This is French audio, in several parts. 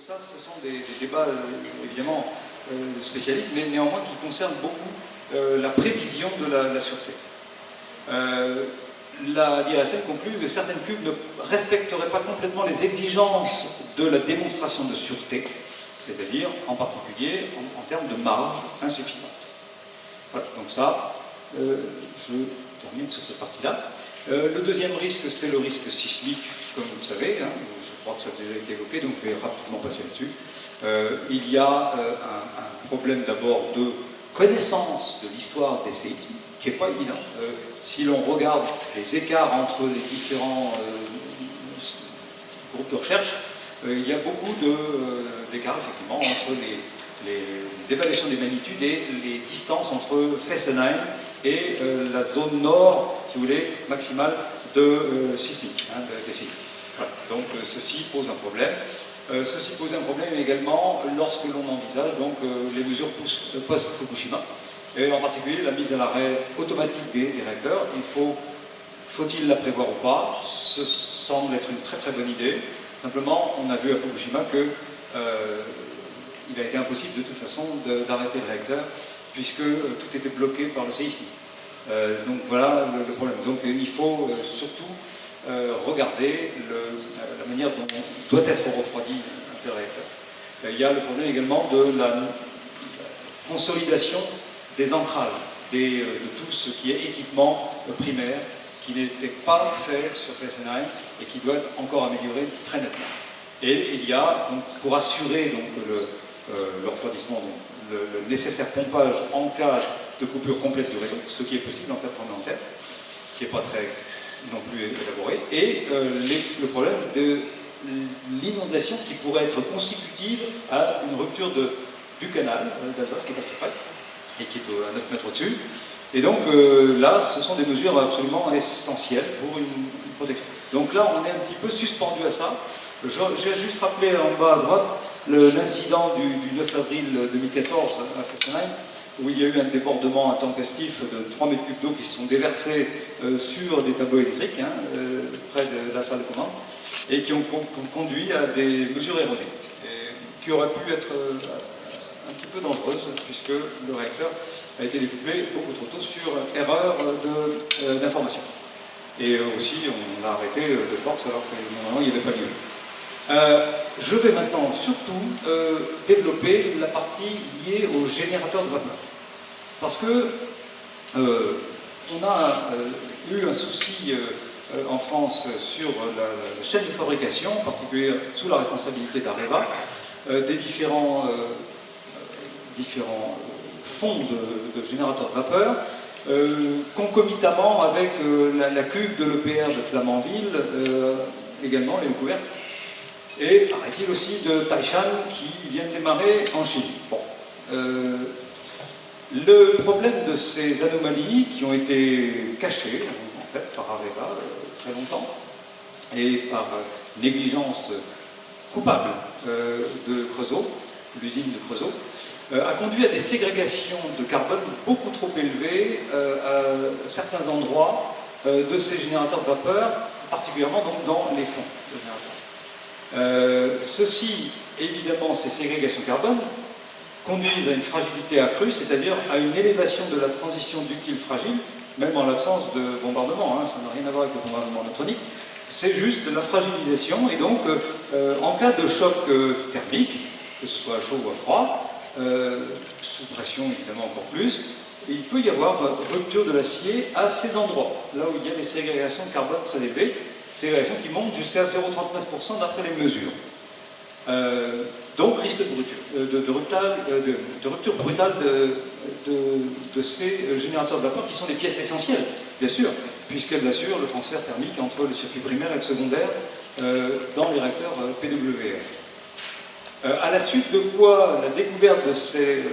ça, ce sont des débats évidemment spécialistes, mais néanmoins qui concernent beaucoup la prévision de la sûreté. L'IRSN conclut que certaines pubs ne respecteraient pas complètement les exigences de la démonstration de sûreté, c'est-à-dire en particulier en termes de marge insuffisante. Voilà, donc ça, je termine sur cette partie-là. Le deuxième risque, c'est le risque sismique, comme vous le savez, hein, je crois que ça a déjà été évoqué, donc je vais rapidement passer là-dessus. Il y a un problème d'abord de connaissance de l'histoire des séismes, qui n'est pas évident. Si l'on regarde les écarts entre les différents groupes de recherche, il y a beaucoup d'écarts effectivement entre les évaluations des magnitudes et les distances entre Fessenheim et la zone nord, si vous voulez, maximale de sismique, hein, des séismes. Voilà. Donc ceci pose un problème. Ceci pose un problème également lorsque l'on envisage donc, les mesures post-Fukushima, et en particulier la mise à l'arrêt automatique des réacteurs. Faut-il la prévoir ou pas? Ce semble être une très très bonne idée. Simplement, on a vu à Fukushima que il a été impossible de toute façon d'arrêter le réacteur, puisque tout était bloqué par le séisme. Donc voilà le problème. Donc il faut surtout regarder la manière dont doit être refroidi un tel réacteur. Il y a le problème également de la consolidation des ancrages, de tout ce qui est équipement primaire, qui n'était pas fait sur Fessenheim et qui doit être encore amélioré très nettement. Et il y a, donc, pour assurer le refroidissement, le nécessaire pompage en cas de coupure complète du réseau, ce qui est possible en cas de tremblement de terre, qui n'est pas très non plus élaboré, et le problème de l'inondation qui pourrait être constitutive à une rupture du canal d'Alsace, qui est à ce près, et qui est à 9 mètres au-dessus. Et donc là, ce sont des mesures absolument essentielles pour une protection. Donc là, on est un petit peu suspendu à ça. J'ai juste rappelé en bas à droite l'incident du 9 avril 2014 à Fessenheim, où il y a eu un débordement intempestif de 3 mètres cubes d'eau qui se sont déversés sur des tableaux électriques, hein, près de la salle de commande, et qui ont conduit à des mesures erronées, et qui auraient pu être un petit peu dangereuses, puisque le réacteur a été découplé beaucoup trop tôt sur erreur d'information. Et aussi, on l'a arrêté de force alors que normalement il n'y avait pas lieu. Je vais maintenant surtout développer la partie liée aux générateurs de vapeur. Parce que on a eu un souci en France sur la chaîne de fabrication, en particulier sous la responsabilité d'Areva, des différents fonds de générateurs de vapeur, concomitamment avec la cuve de l'EPR de Flamanville, également les couvertes. Et paraît-il aussi de Taishan qui vient de démarrer en Chine. Bon. Le problème de ces anomalies qui ont été cachées, en fait, par Areva très longtemps, et par négligence coupable de Creusot, l'usine de Creusot, a conduit à des ségrégations de carbone beaucoup trop élevées à certains endroits de ces générateurs de vapeur, particulièrement donc dans les fonds de générateurs. Ceci, évidemment, ces ségrégations de carbone conduisent à une fragilité accrue, c'est-à-dire à une élévation de la transition ductile fragile, même en l'absence de bombardement, hein, ça n'a rien à voir avec le bombardement électronique, c'est juste de la fragilisation, et donc en cas de choc thermique, que ce soit à chaud ou à froid, sous pression évidemment encore plus, il peut y avoir rupture de l'acier à ces endroits, là où il y a des ségrégations de carbone très élevées, ségrégations qui montent jusqu'à 0,39% d'après les mesures. Donc risque de rupture brutale de ces générateurs de vapeur qui sont des pièces essentielles, bien sûr, puisqu'elles assurent le transfert thermique entre le circuit primaire et le secondaire dans les réacteurs PWR. À la suite de quoi la découverte de ces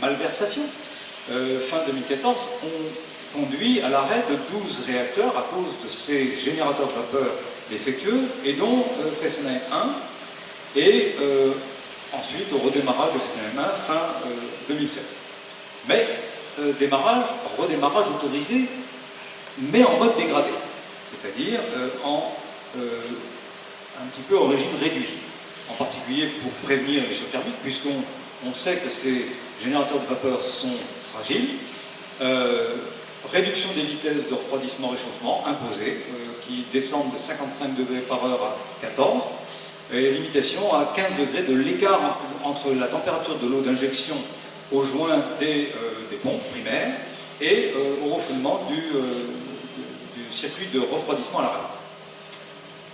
malversations, fin 2014, ont conduit à l'arrêt de 12 réacteurs à cause de ces générateurs de vapeur défectueux, et dont Fessenheim 1, et ensuite au redémarrage de Fessenheim 1 fin 2016. Mais redémarrage autorisé, mais en mode dégradé, c'est-à-dire un petit peu en régime réduit. en particulier pour prévenir les chocs thermiques, puisqu'on sait que ces générateurs de vapeur sont fragiles. Réduction des vitesses de refroidissement-réchauffement imposées, qui descendent de 55 degrés par heure à 14, et limitation à 15 degrés de l'écart entre la température de l'eau d'injection au joint des pompes primaires et au refoulement du circuit de refroidissement à l'arrêt,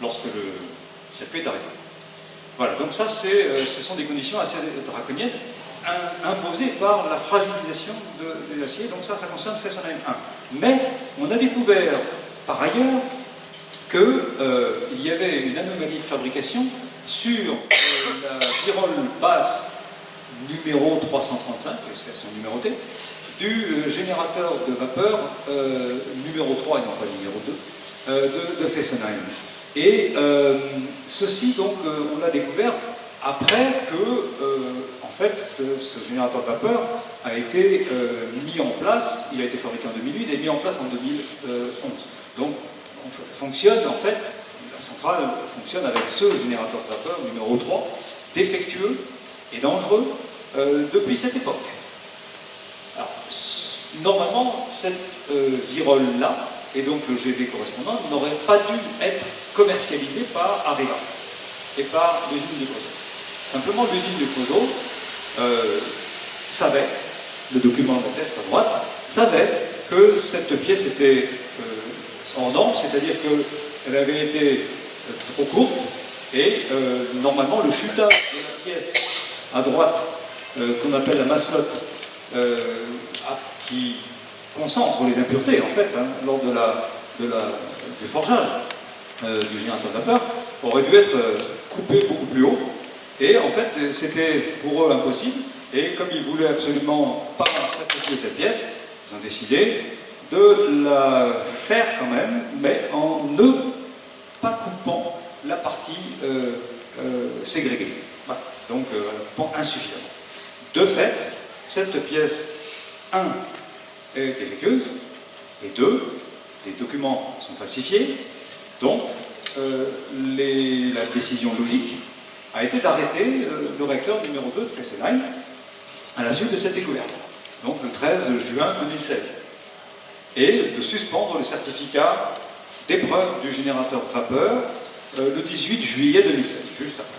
lorsque le circuit est arrêté. Voilà, donc ça, ce sont des conditions assez draconiennes imposées par la fragilisation de l'acier, donc ça concerne Fessenheim 1. Mais on a découvert par ailleurs qu'il y avait une anomalie de fabrication sur la virole basse numéro 335, puisqu'elles sont numérotées, du générateur de vapeur numéro 3 et non pas numéro 2 de Fessenheim. Et ceci, donc, on l'a découvert après que, en fait, ce générateur de vapeur a été mis en place, il a été fabriqué en 2008 et mis en place en 2011. Donc, on fonctionne, en fait, la centrale fonctionne avec ce générateur de vapeur numéro 3, défectueux et dangereux depuis cette époque. Alors, normalement, cette virole-là, et donc le GV correspondant, n'aurait pas dû être commercialisé par Areva et par l'usine de Cozo. Simplement, l'usine de Cozo savait, le document d'atteste à droite, savait que cette pièce était en norme, c'est-à-dire qu'elle avait été trop courte, et normalement, le chutage de la pièce à droite, qu'on appelle la masselotte, qui concentre les impuretés, en fait, lors du forgeage du générateur de vapeur, aurait dû être coupé beaucoup plus haut. Et en fait, c'était pour eux impossible. Et comme ils voulaient absolument pas sacrifier cette pièce, ils ont décidé de la faire quand même, mais en ne pas coupant la partie ségrégée. Voilà. Donc, insuffisamment. De fait, cette pièce 1 est défectueuse, et 2, les documents sont falsifiés, donc la décision logique a été d'arrêter le réacteur numéro 2 de Fessenheim à la suite de cette découverte, donc le 13 juin 2016, et de suspendre le certificat d'épreuve du générateur de vapeur le 18 juillet 2016, juste après.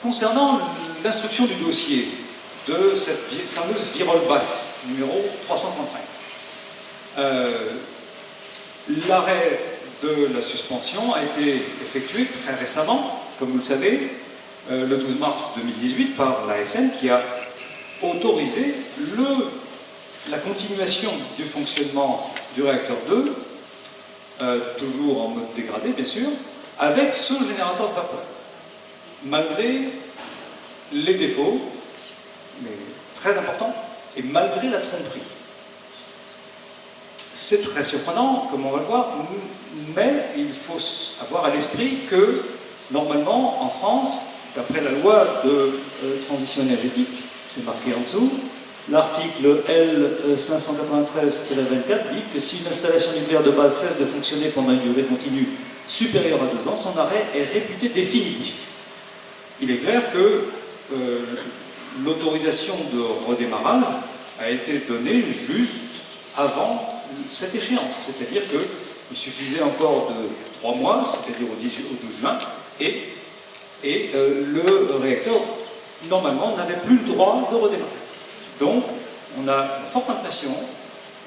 Concernant l'instruction du dossier de cette fameuse virole basse, numéro 335, l'arrêt de la suspension a été effectué très récemment, comme vous le savez, le 12 mars 2018 par l'ASN, qui a autorisé la continuation du fonctionnement du réacteur 2, toujours en mode dégradé bien sûr, avec ce générateur de vapeur, malgré les défauts, mais très importants, et malgré la tromperie. C'est très surprenant, comme on va le voir, mais il faut avoir à l'esprit que, normalement, en France, d'après la loi de transition énergétique, c'est marqué en dessous, l'article L593-24 dit que si une installation nucléaire de base cesse de fonctionner pendant une durée continue supérieure à 2 ans, son arrêt est réputé définitif. Il est clair que l'autorisation de redémarrage a été donnée juste avant cette échéance, c'est-à-dire qu'il suffisait encore de 3 mois, c'est-à-dire au 12 juin, et le réacteur, normalement, n'avait plus le droit de redémarrer. Donc, on a la forte impression,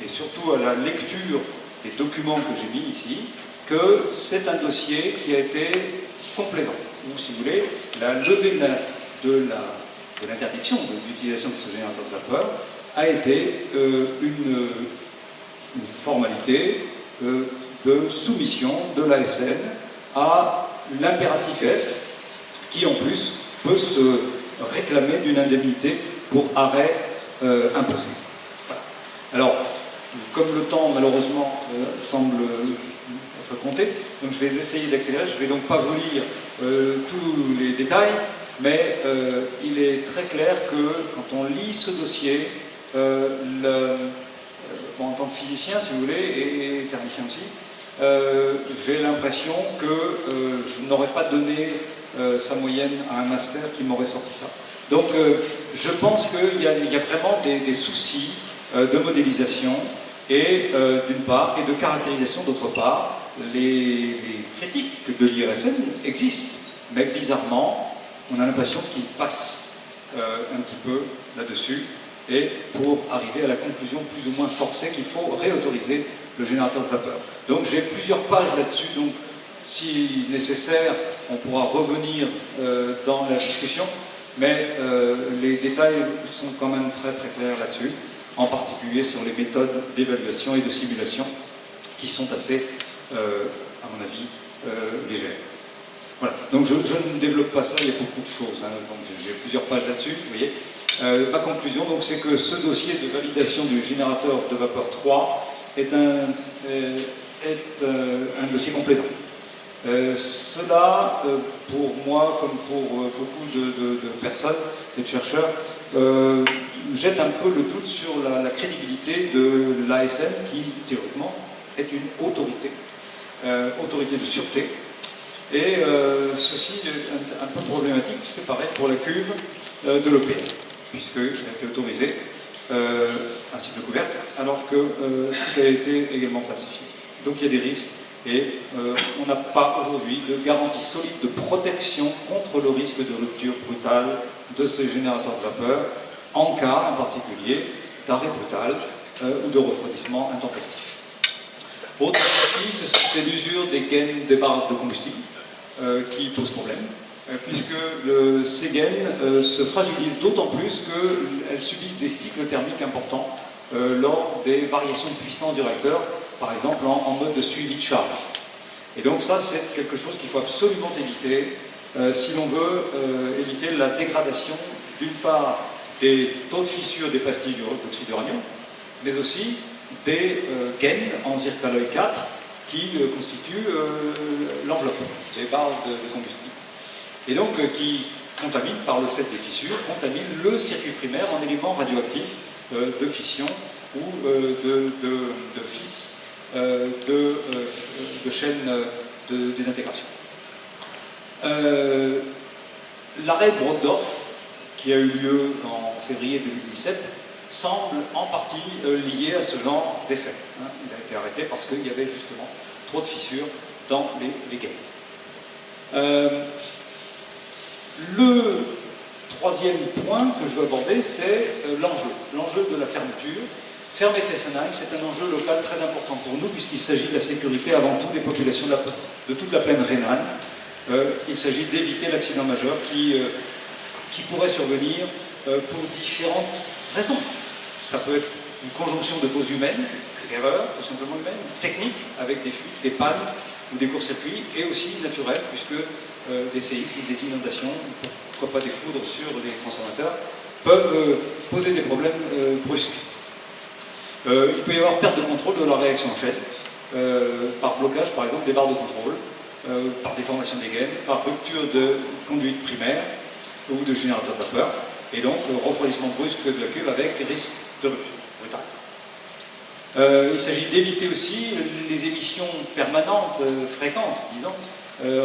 et surtout à la lecture des documents que j'ai mis ici, que c'est un dossier qui a été complaisant. Donc, si vous voulez, la levée de l'interdiction de l'utilisation de ce générateur de vapeur a été une formalité de soumission de l'ASN à l'impératif F, qui en plus peut se réclamer d'une indemnité pour arrêt imposé. Voilà. Alors, comme le temps malheureusement semble être compté, donc je vais essayer d'accélérer, je ne vais donc pas vous lire tous les détails, mais il est très clair que quand on lit ce dossier, en tant que physicien, si vous voulez, et thermicien aussi, j'ai l'impression que je n'aurais pas donné sa moyenne à un master qui m'aurait sorti ça. Donc je pense qu'il y a vraiment des soucis de modélisation et d'une part, et de caractérisation d'autre part. Les critiques de l'IRSN existent, mais bizarrement, on a l'impression qu'ils passent un petit peu là-dessus, et pour arriver à la conclusion plus ou moins forcée qu'il faut réautoriser le générateur de vapeur. Donc j'ai plusieurs pages là-dessus, donc si nécessaire, on pourra revenir dans la discussion, mais les détails sont quand même très très clairs là-dessus, en particulier sur les méthodes d'évaluation et de simulation qui sont assez, à mon avis, légères. Voilà, donc je ne développe pas ça, il y a beaucoup de choses, hein, donc j'ai plusieurs pages là-dessus, vous voyez. Ma conclusion, donc, c'est que ce dossier de validation du générateur de vapeur 3 est un dossier complaisant. Cela, pour moi, comme pour beaucoup de personnes et de chercheurs, jette un peu le doute sur la crédibilité de l'ASN, qui, théoriquement, est une autorité de sûreté. Et ceci est un peu problématique, c'est pareil pour la cuve de l'EPR, puisqu'il a été autorisé un cycle de couvercle, alors que tout a été également falsifié. Donc il y a des risques, et on n'a pas aujourd'hui de garantie solide de protection contre le risque de rupture brutale de ce générateur de vapeur, en cas en particulier d'arrêt brutal ou de refroidissement intempestif. Autre défi, c'est l'usure des gaines des barres de combustible qui pose problème, puisque ces gaines se fragilisent d'autant plus qu'elles subissent des cycles thermiques importants lors des variations de puissance du réacteur, par exemple en mode de suivi de charge. Et donc ça, c'est quelque chose qu'il faut absolument éviter si l'on veut éviter la dégradation d'une part des taux de fissure des pastilles d'oxyde d'uranium, mais aussi des gaines en zircaloï 4 qui constituent l'enveloppe des barres de combustible. Et donc qui contaminent, par le fait des fissures, contaminent le circuit primaire en éléments radioactifs de fission ou de fils de chaînes de désintégration. L'arrêt Brotdorf, qui a eu lieu en février 2017, semble en partie lié à ce genre d'effet. Il a été arrêté parce qu'il y avait justement trop de fissures dans les gaines. Le troisième point que je veux aborder, c'est l'enjeu de la fermeture. Fermer Fessenheim, c'est un enjeu local très important pour nous, puisqu'il s'agit de la sécurité avant tout des populations de toute la plaine rhénane. Il s'agit d'éviter l'accident majeur qui pourrait survenir pour différentes raisons. Ça peut être une conjonction de causes humaines, d'erreurs tout simplement humaines, techniques, avec des fuites, des pannes ou des courts-circuits, et aussi naturelles, puisque des séismes, des inondations, pourquoi pas des foudres sur les transformateurs, peuvent poser des problèmes brusques. Il peut y avoir perte de contrôle de la réaction en chaîne, par blocage par exemple des barres de contrôle, par déformation des gaines, par rupture de conduite primaire ou de générateur de vapeur, et donc refroidissement brusque de la cuve avec risque de rupture brutale. Il s'agit d'éviter aussi les émissions permanentes, fréquentes, disons,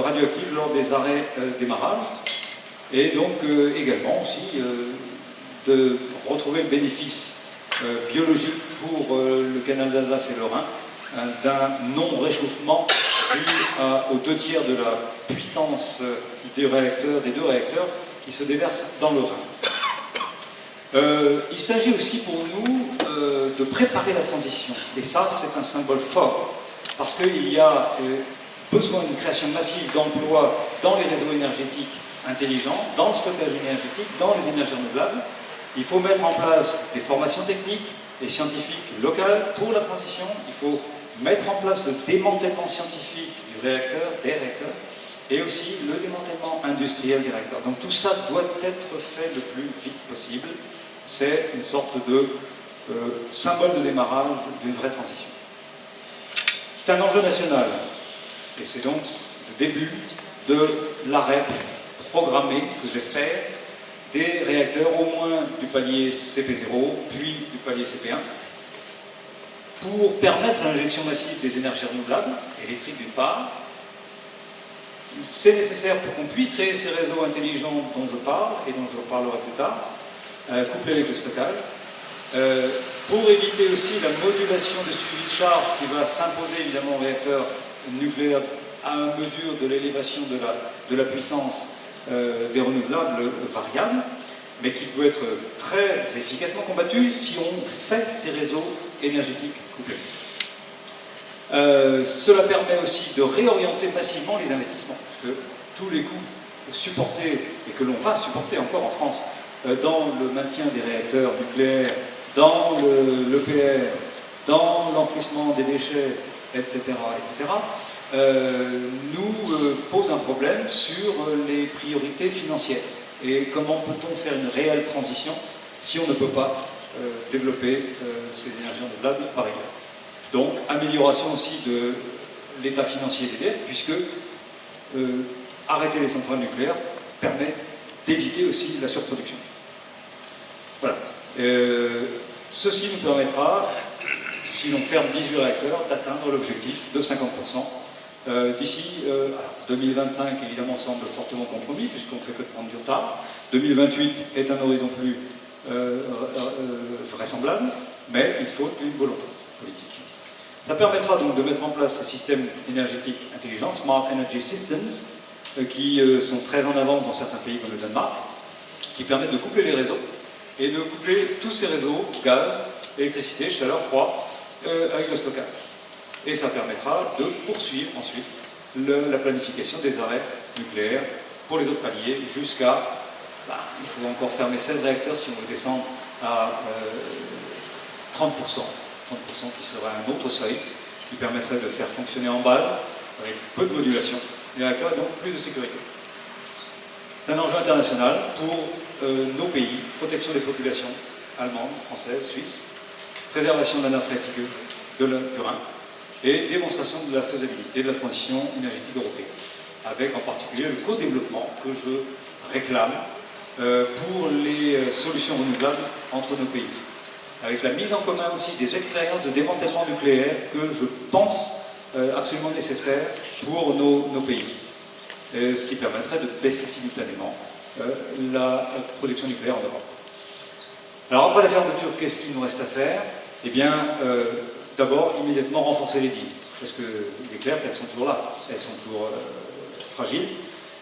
radioactives lors des arrêts démarrage, et donc également aussi de retrouver le bénéfice biologique pour le canal d'Alsace et le Rhin d'un non-réchauffement dû aux 2/3 de la puissance des deux réacteurs qui se déversent dans le Rhin. Il s'agit aussi pour nous de préparer la transition, et ça c'est un symbole fort, parce qu'il y a besoin d'une création massive d'emplois dans les réseaux énergétiques intelligents, dans le stockage énergétique, dans les énergies renouvelables. Il faut mettre en place des formations techniques et scientifiques locales pour la transition. Il faut mettre en place le démantèlement scientifique des réacteurs, et aussi le démantèlement industriel des réacteurs. Donc tout ça doit être fait le plus vite possible. C'est une sorte de symbole de démarrage d'une vraie transition. C'est un enjeu national, et c'est donc le début de l'arrêt programmé, que j'espère, des réacteurs au moins du palier CP0, puis du palier CP1. pour permettre l'injection massive des énergies renouvelables, électriques d'une part. C'est nécessaire pour qu'on puisse créer ces réseaux intelligents dont je parle, et dont je reparlerai plus tard, couplés avec le stockage. Pour éviter aussi la modulation de suivi de charge qui va s'imposer évidemment au réacteur nucléaire à mesure de l'élévation de la puissance des renouvelables variables, mais qui peut être très efficacement combattu si on fait ces réseaux énergétiques couplés. Cela permet aussi de réorienter massivement les investissements, parce que tous les coûts supportés, et que l'on va supporter encore en France, dans le maintien des réacteurs nucléaires, dans l'EPR, dans l'enfouissement des déchets, etc., nous pose un problème sur les priorités financières. Et comment peut-on faire une réelle transition si on ne peut pas développer ces énergies renouvelables par ailleurs. Donc, amélioration aussi de l'état financier d'EDF, puisque arrêter les centrales nucléaires permet d'éviter aussi la surproduction. Voilà. Ceci nous permettra, si l'on ferme 18 réacteurs, d'atteindre l'objectif de 50%. D'ici 2025, évidemment, semble fortement compromis, puisqu'on ne fait que de prendre du retard. 2028 est un horizon plus vraisemblable, mais il faut une volonté politique. Ça permettra donc de mettre en place ces systèmes énergétiques intelligents, Smart Energy Systems, qui sont très en avance dans certains pays comme le Danemark, qui permettent de coupler les réseaux et de coupler tous ces réseaux, gaz, électricité, chaleur, froid, avec le stockage. Et ça permettra de poursuivre ensuite la planification des arrêts nucléaires pour les autres paliers jusqu'à, il faut encore fermer 16 réacteurs si on veut descendre à 30%. 30% qui serait un autre seuil qui permettrait de faire fonctionner en base avec peu de modulation les réacteurs et donc plus de sécurité. C'est un enjeu international pour nos pays, protection des populations allemandes, françaises, suisses, préservation de la nappe phréatique du Rhin et démonstration de la faisabilité de la transition énergétique européenne, avec en particulier le co-développement que je réclame pour les solutions renouvelables entre nos pays, avec la mise en commun aussi des expériences de démantèlement nucléaire que je pense absolument nécessaires pour nos pays, ce qui permettrait de baisser simultanément la production nucléaire en Europe. Alors après la fermeture, qu'est-ce qu'il nous reste à faire? Eh bien, d'abord, immédiatement renforcer les digues, parce que il est clair qu'elles sont toujours là, elles sont toujours fragiles,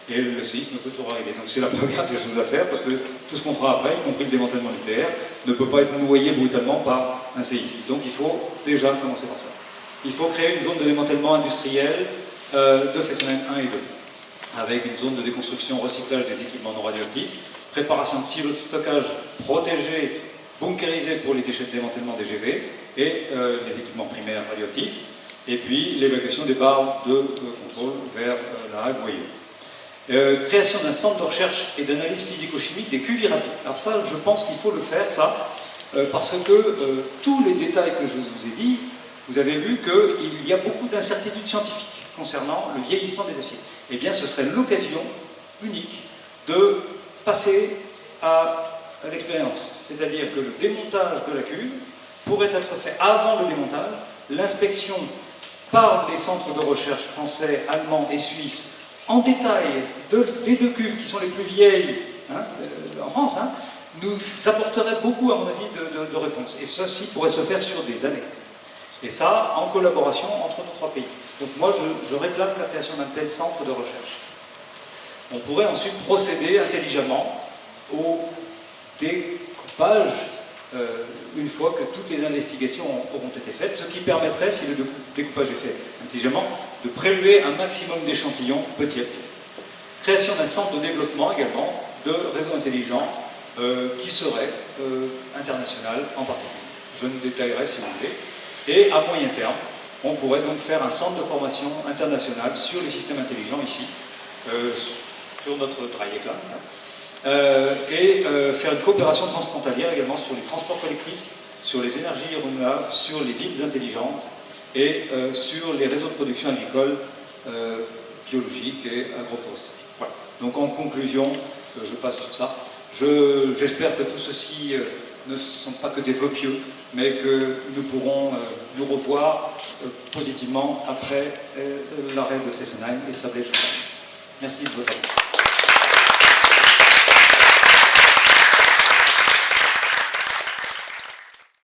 et le séisme peut toujours arriver. Donc c'est la première des choses à faire, parce que tout ce qu'on fera après, y compris le démantèlement nucléaire, ne peut pas être noyé brutalement par un séisme. Donc il faut déjà commencer par ça. Il faut créer une zone de démantèlement industriel de Fessenheim 1 et 2, avec une zone de déconstruction, recyclage des équipements non radioactifs, préparation de silos de stockage protégés, bunkérisés pour les déchets de démantèlement des GV et les équipements primaires radioactifs, et puis l'évacuation des barres de contrôle vers la Hague Voyeux. Création d'un centre de recherche et d'analyse physico-chimique des cuves irradiées. Alors ça, je pense qu'il faut le faire, ça, parce que tous les détails que je vous ai dit, vous avez vu qu'il y a beaucoup d'incertitudes scientifiques concernant le vieillissement des aciers. Eh bien, ce serait l'occasion unique de passer à l'expérience. C'est-à-dire que le démontage de la cuve pourrait être fait avant le démontage, l'inspection par les centres de recherche français, allemands et suisses en détail des deux cuves qui sont les plus vieilles en France, nous apporterait beaucoup, à mon avis, de réponses. Et ceci pourrait se faire sur des années. Et ça, en collaboration entre nos trois pays. Donc moi, je réclame la création d'un tel centre de recherche. On pourrait ensuite procéder intelligemment au découpage une fois que toutes les investigations auront été faites, ce qui permettrait, si le découpage est fait intelligemment, de prélever un maximum d'échantillons petit à petit. Création d'un centre de développement également de réseaux intelligents qui serait international en particulier. Je ne détaillerai si vous voulez. Et à moyen terme, on pourrait donc faire un centre de formation international sur les systèmes intelligents ici, sur notre trajectoire, et faire une coopération transfrontalière également sur les transports collectifs, sur les énergies renouvelables, sur les villes intelligentes et sur les réseaux de production agricole, biologique et agroforesterie. Voilà. Donc en conclusion, je passe sur ça. J'espère que tout ceci ne sont pas que des vœux pieux, mais que nous pourrons nous revoir positivement après l'arrêt de Fessenheim et Sablé-Champagne. Merci de votre attention.